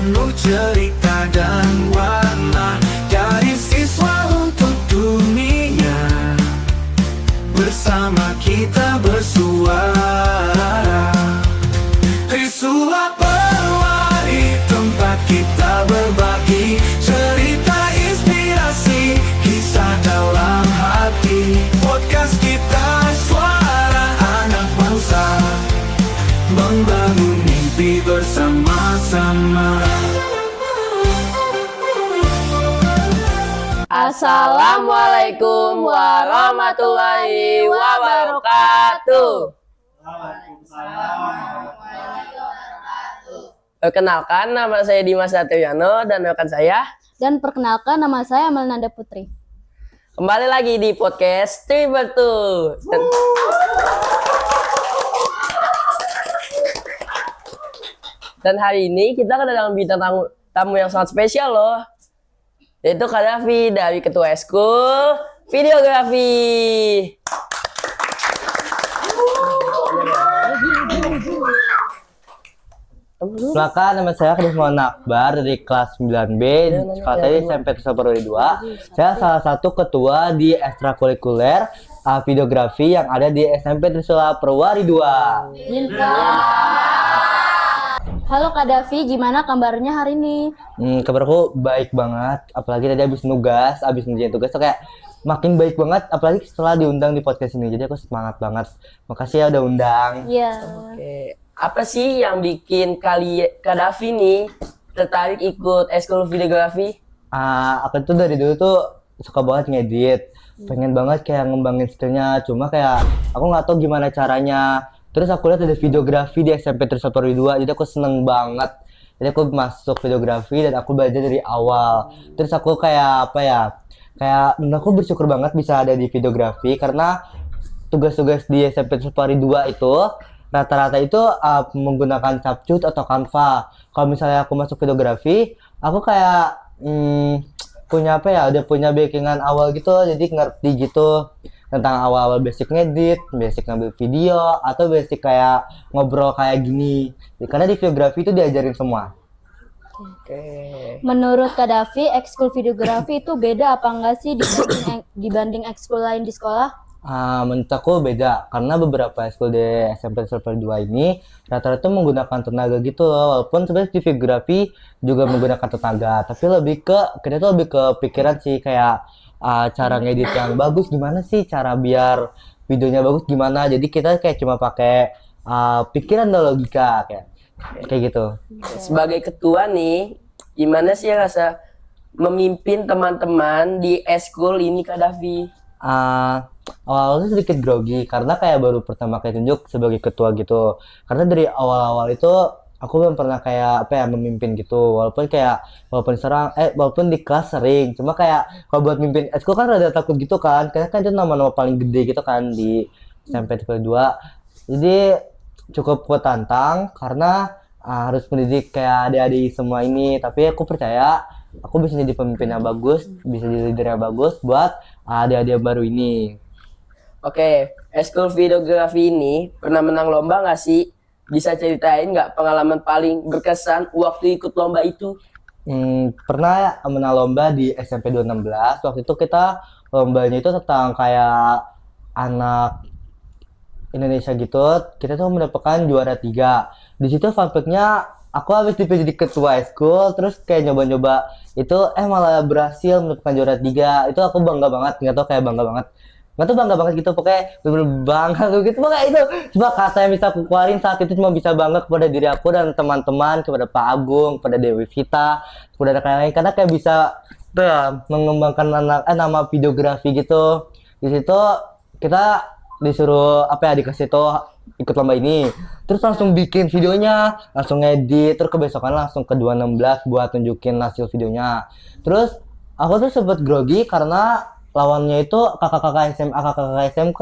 penuh cerita dan warna. Dari siswa untuk dunia, bersama kita bersuara. Trisula Perwari, tempat kita berbagi cerita inspirasi, kisah dalam hati. Podcast kita suara anak bangsa, membangun mimpi bersama-sama. Assalamualaikum warahmatullahi wabarakatuh. Perkenalkan, nama saya Dimas Satriano dan rekan saya. Dan perkenalkan, nama saya Melnanda Putri. Kembali lagi di podcast Tribertu. Dan hari ini kita kedatangan bintang tamu yang sangat spesial loh. Yaitu Kak Davi dari Ketua Eskul Videografi. Silakan, nama saya Kris Muhammad Akbar dari kelas 9B, kelas saya di SMP Trisakti Perwari 2. Saya salah satu ketua di ekstrakurikuler videografi yang ada di SMP Trisakti Perwari 2. Halo Kak Davi, gimana kabarnya hari ini? Kabarku baik banget, apalagi tadi habis nugas, habis ngerjain tugas tuh kayak makin baik banget, apalagi setelah diundang di podcast ini. Jadi aku semangat banget. Makasih ya udah undang. Iya. Oke. Apa sih yang bikin Kak Davi nih tertarik ikut Eskul Videografi? Aku tuh dari dulu tuh suka banget ngedit, pengen banget kayak ngembangin skillnya, cuma kayak aku nggak tahu gimana caranya. Terus aku lihat ada videografi di SMP Trisakti Perwari 2, jadi aku seneng banget. Jadi aku masuk videografi dan aku belajar dari awal. Terus aku kayak apa ya? Kayak aku bersyukur banget bisa ada di videografi karena tugas-tugas di SMP Trisakti Perwari 2 itu rata-rata itu menggunakan Capcut atau Canva. Kalau misalnya aku masuk videografi, aku kayak punya apa ya? Udah punya backingan awal gitu, jadi ngerti gitu tentang awal-awal basic ngedit, basic ngambil video, atau basic kayak ngobrol kayak gini. Karena di videografi itu diajarin semua. Oke. Menurut Kak Davi, ekskul videografi itu beda apa enggak sih dibanding ekskul lain di sekolah? Menurut aku beda, karena beberapa ekskul di SMP Server 2 ini rata-rata menggunakan tenaga gitu loh. Walaupun sebenarnya di videografi juga menggunakan tenaga, tapi kita tuh lebih ke pikiran sih, kayak cara ngedit yang bagus gimana sih, cara biar videonya bagus gimana. Jadi kita kayak cuma pakai pikiran dan logika kayak gitu. Sebagai ketua nih, gimana sih rasa memimpin teman-teman di Eskul ini Kak Davi? Awalnya sedikit grogi karena kayak baru pertama kali tunjuk sebagai ketua gitu. Karena dari awal-awal itu aku belum pernah kayak apa ya memimpin gitu. Walaupun di kelas sering, cuma kayak kalau buat mimpin eskul kan rada takut gitu kan. Karena kan itu nama-nama paling gede gitu kan di SMP Trisakti 2. Jadi cukup tantang karena harus mendidik kayak adik-adik semua ini. Tapi aku percaya aku bisa jadi pemimpin yang bagus, bisa jadi leader yang bagus buat adik-adik baru ini. Oke, Eskul Videografi ini pernah menang lomba nggak sih? Bisa ceritain nggak pengalaman paling berkesan waktu ikut lomba itu? Pernah menang lomba di SMP 216. Waktu itu kita lombanya itu tentang kayak anak Indonesia gitu. Kita tuh mendapatkan juara 3. Di situ fun fact-nya aku habis dipilih jadi ketua eskul, terus kayak nyoba-nyoba itu malah berhasil mendapatkan juara 3. Itu aku bangga banget, nggak tau kayak bangga banget. Nggak tuh bangga banget gitu, pokoknya bener-bener bangga gitu. Pokoknya itu cuma kata yang bisa aku keluarin saat itu, cuma bisa bangga kepada diri aku dan teman-teman, kepada Pak Agung, kepada Dewi Vita, kepada rekan lain, karena kayak bisa tuh ya mengembangkan nama videografi gitu. Di situ kita disuruh dikasih tuh ikut lomba ini, terus langsung bikin videonya, langsung edit, terus kebesokan langsung ke 216 buat tunjukin hasil videonya. Terus aku tuh sempet grogi karena lawannya itu kakak-kakak SMA, kakak-kakak SMK,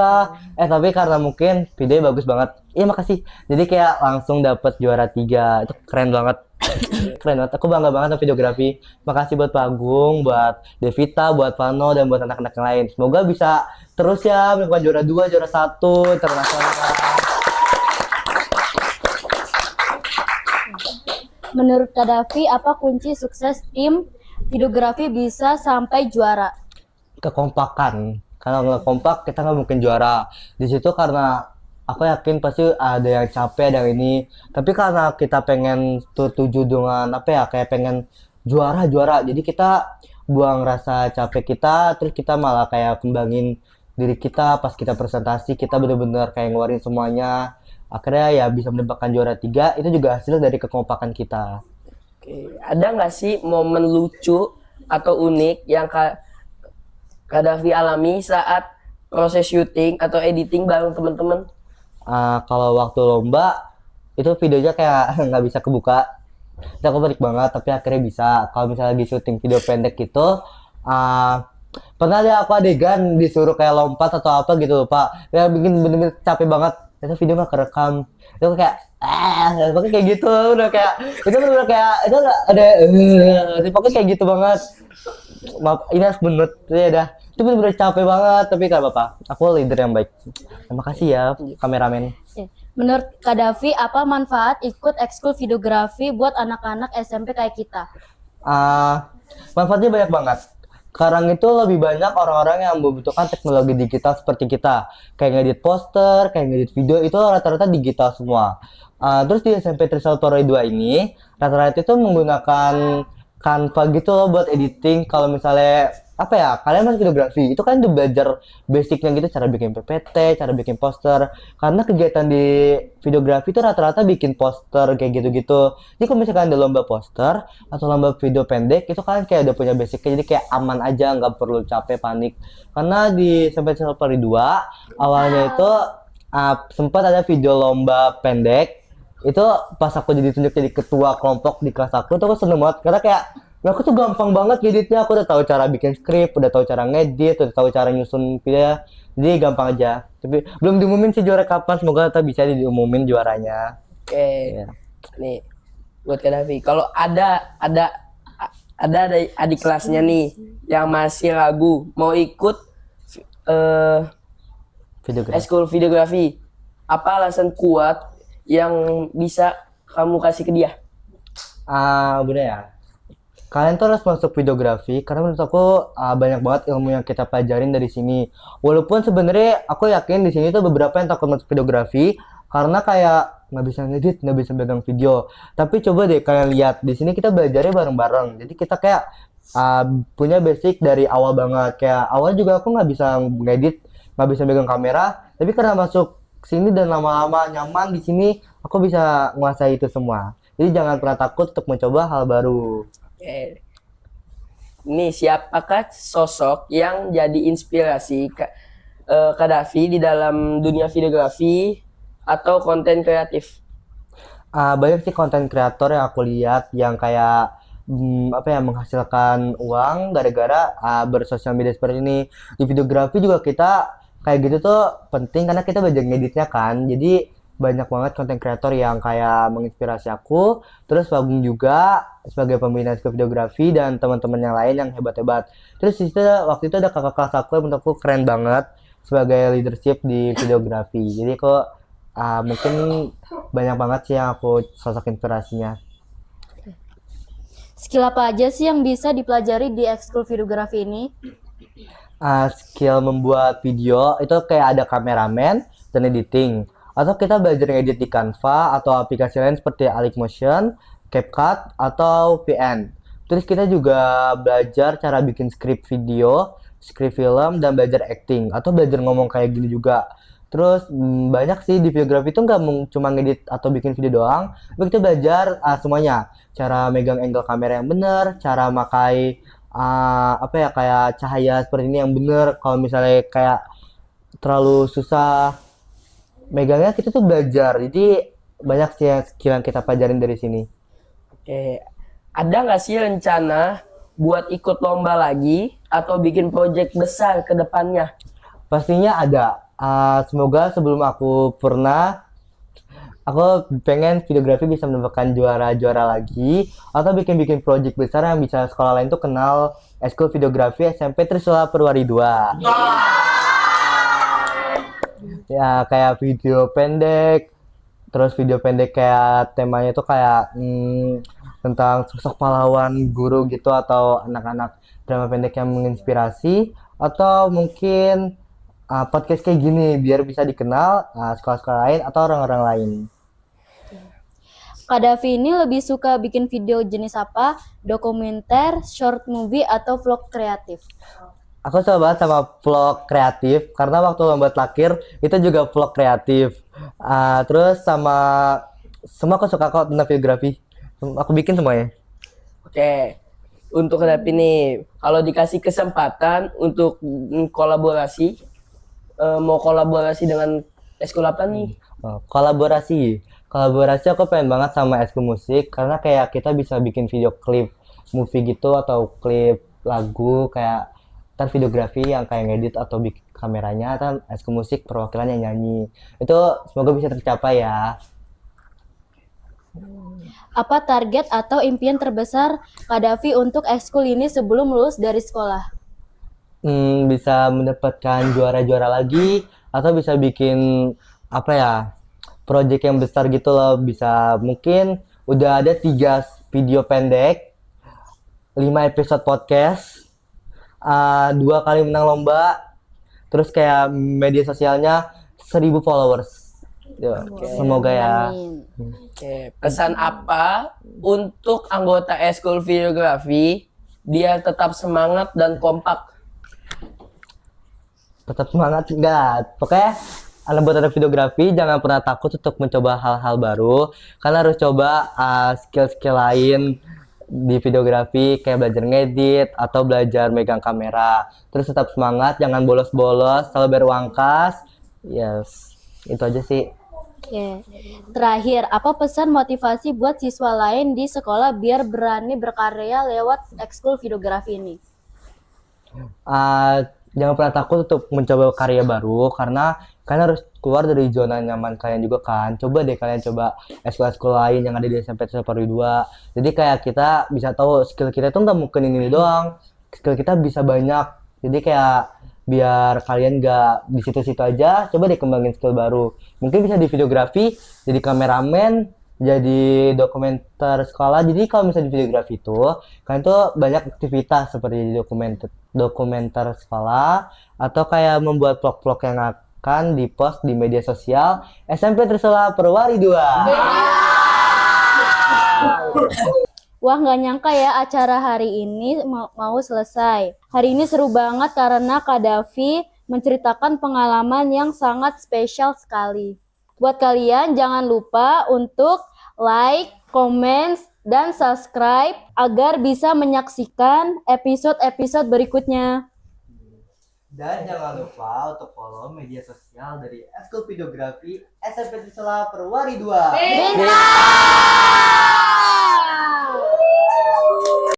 tapi karena mungkin videonya bagus banget, iya makasih, jadi kayak langsung dapet juara 3. Itu keren banget. Keren banget, aku bangga banget sama videografi. Makasih buat Pak Agung, buat Devita, buat Vano, dan buat anak-anak yang lain. Semoga bisa terus ya melakukan juara 2, juara 1 internasional. Menurut Kak Davi, apa kunci sukses tim videografi bisa sampai juara? Kekompakan. Kalau nggak kompak kita nggak mungkin juara. Di situ karena aku yakin pasti ada yang capek, ada yang ini. Tapi karena kita pengen tertuju dengan apa ya, kayak pengen juara-juara. Jadi kita buang rasa capek kita, terus kita malah kayak kembangin diri kita pas kita presentasi, kita bener-bener kayak ngeluarin semuanya. Akhirnya ya bisa mendapatkan juara 3, itu juga hasil dari kekompakan kita. Oke, ada nggak sih momen lucu atau unik yang Kak Davi alami saat proses syuting atau editing bareng teman-teman? Kalau waktu lomba itu videonya kayak nggak bisa kebuka. Itu aku panik banget, tapi akhirnya bisa. Kalau misalnya lagi syuting video pendek gitu, pernah ada aku adegan disuruh kayak lompat atau apa gitu, Pak. Ya bikin bener-bener capek banget. Itu video mah kerekam. Itu kayak pokoknya kayak gitu, udah kayak itu bener-bener kayak itu ada pokoknya kayak gitu banget. Maaf, ini harus menurut ya dah. Itu bener-bener capek banget, tapi gak apa-apa. Aku leader yang baik. Terima kasih ya, kameramen. Menurut Kak Davi, apa manfaat ikut ekskul videografi buat anak-anak SMP kayak kita? Manfaatnya banyak banget. Sekarang itu lebih banyak orang-orang yang membutuhkan teknologi digital seperti kita. Kayak ngedit poster, kayak ngedit video, itu rata-rata digital semua. Terus di SMP Trisal Torre 2 ini, rata-rata itu menggunakan Canva gitu loh buat editing. Kalau misalnya apa ya, kalian masuk videografi itu kan udah belajar basicnya gitu, cara bikin PPT, cara bikin poster. Karena kegiatan di videografi itu rata-rata bikin poster kayak gitu-gitu. Jadi kalau misalkan ada lomba poster atau lomba video pendek, itu kan kayak udah punya basicnya, jadi kayak aman aja, nggak perlu capek panik. Karena di sampai Pari 2 awalnya itu sempat ada video lomba pendek. Itu pas aku ditunjuk jadi ketua kelompok di kelas aku tuh aku seneng banget karena kayak aku tuh gampang banget ngeditnya. Aku udah tahu cara bikin skrip, udah tahu cara ngedit, udah tahu cara nyusun video, jadi gampang aja. Tapi belum diumumin sih juara kapan, semoga tetap bisa diumumin juaranya. Oke, Ya. nih buat Kak Davi. Kalau ada adik kelasnya nih yang masih ragu mau ikut Videografi. ekskul videografi, apa alasan kuat yang bisa kamu kasih ke dia? Bener ya. Kalian tuh harus masuk videografi karena menurut aku banyak banget ilmu yang kita pelajarin dari sini. Walaupun sebenarnya aku yakin di sini tuh beberapa yang takut masuk videografi karena kayak nggak bisa ngedit, nggak bisa pegang video. Tapi coba deh kalian lihat di sini kita belajarnya bareng-bareng. Jadi kita kayak punya basic dari awal banget. Kayak awal juga aku nggak bisa ngedit, nggak bisa pegang kamera. Tapi karena masuk sini dan lama-lama nyaman di sini, aku bisa menguasai itu semua. Jadi jangan pernah takut untuk mencoba hal baru. Oke. Nih, siapakah sosok yang jadi inspirasi Kak Davi di dalam dunia videografi atau konten kreatif? Banyak sih konten kreator yang aku lihat yang kayak apa ya, menghasilkan uang gara-gara bersosial media seperti ini. Di videografi juga kita kayak gitu tuh penting karena kita belajar ngeditnya kan. Jadi banyak banget konten kreator yang kayak menginspirasi aku. Terus Bagong juga sebagai pembina ekskul videografi dan teman-teman yang lain yang hebat-hebat. Terus waktu itu ada kakak kelas aku yang menurut aku keren banget sebagai leadership di videografi. Jadi kok mungkin banyak banget sih yang aku sosok inspirasinya. Skill apa aja sih yang bisa dipelajari di ekskul videografi ini? Skill membuat video itu kayak ada kameramen dan editing, atau kita belajar ngedit di Canva atau aplikasi lain seperti Motion, CapCut atau VN. Terus kita juga belajar cara bikin skrip video, skrip film, dan belajar acting atau belajar ngomong kayak gini juga. Terus banyak sih di videografi itu nggak cuma ngedit atau bikin video doang, tapi kita belajar semuanya, cara megang angle kamera yang benar, cara makai apa ya, kayak cahaya seperti ini yang bener. Kalau misalnya kayak terlalu susah megangnya, kita tuh belajar. Jadi banyak sih skill yang kita pelajarin dari sini. Oke, ada nggak sih rencana buat ikut lomba lagi atau bikin project besar ke depannya? Pastinya ada. Semoga sebelum aku pengen videografi bisa mendapatkan juara-juara lagi atau bikin project besar yang bisa sekolah lain tuh kenal ekskul videografi SMP Trisula Perwari 2. Ya kayak video pendek, Terus video pendek kayak temanya tuh kayak tentang sosok pahlawan guru gitu atau anak-anak drama pendek yang menginspirasi atau mungkin podcast kayak gini biar bisa dikenal sekolah-sekolah lain atau orang-orang lain. Kak Davi ini lebih suka bikin video jenis apa? Dokumenter, short movie, atau vlog kreatif? Aku suka banget sama vlog kreatif karena waktu lomba terakhir itu juga vlog kreatif. Terus sama semua aku suka kok tentang videografi. Aku bikin semuanya. Oke. Untuk Kak Davi nih, kalau dikasih kesempatan untuk kolaborasi, mau kolaborasi dengan eskul apa nih? Kolaborasi aku pengen banget sama Eskul Musik karena kayak kita bisa bikin video klip movie gitu atau klip lagu kayak ntar videografi yang kayak ngedit atau bikin kameranya kan Eskul Musik perwakilannya nyanyi. Itu semoga bisa tercapai ya. Apa target atau impian terbesar Kak Davi untuk ekskul ini sebelum lulus dari sekolah? Bisa mendapatkan juara-juara lagi atau bisa bikin apa ya project yang besar gitu loh, bisa mungkin udah ada 3 video pendek, 5 episode podcast, 2 kali menang lomba, terus kayak media sosialnya 1000 followers. Semoga ya. Amin. Oke, pesan apa untuk anggota eskul videografi biar tetap semangat dan kompak? Tetap semangat enggak? Pokoknya buat anak videografi jangan pernah takut untuk mencoba hal-hal baru. Kalian harus coba skill-skill lain di videografi kayak belajar ngedit atau belajar megang kamera. Terus tetap semangat, jangan bolos-bolos, selalu beruang kas. Yes, itu aja sih. Oke. Terakhir, apa pesan motivasi buat siswa lain di sekolah biar berani berkarya lewat ekskul videografi ini? Jangan pernah takut untuk mencoba karya baru karena kalian harus keluar dari zona nyaman kalian juga kan. Coba deh kalian coba ekskul lain yang ada di SMP 2. Jadi kayak kita bisa tahu skill kita itu nggak mungkin ini doang. Skill kita bisa banyak. Jadi kayak biar kalian nggak di situ-situ aja, coba deh kembangin skill baru. Mungkin bisa di videografi, jadi kameramen, jadi dokumenter sekolah. Jadi kalau misalnya di videografi itu kalian tuh banyak aktivitas seperti di dokumenter sekolah atau kayak membuat vlog-vlog yang akan dipost di media sosial SMP Trisula Perwari 2. Wah, nggak nyangka ya acara hari ini mau selesai. Hari ini seru banget karena Kak Davi menceritakan pengalaman yang sangat spesial sekali. Buat kalian jangan lupa untuk like, comment, dan subscribe agar bisa menyaksikan episode-episode berikutnya. Dan jangan lupa untuk follow media sosial dari Eskul Videografi SMP Trisula Perwari 2. Bintang!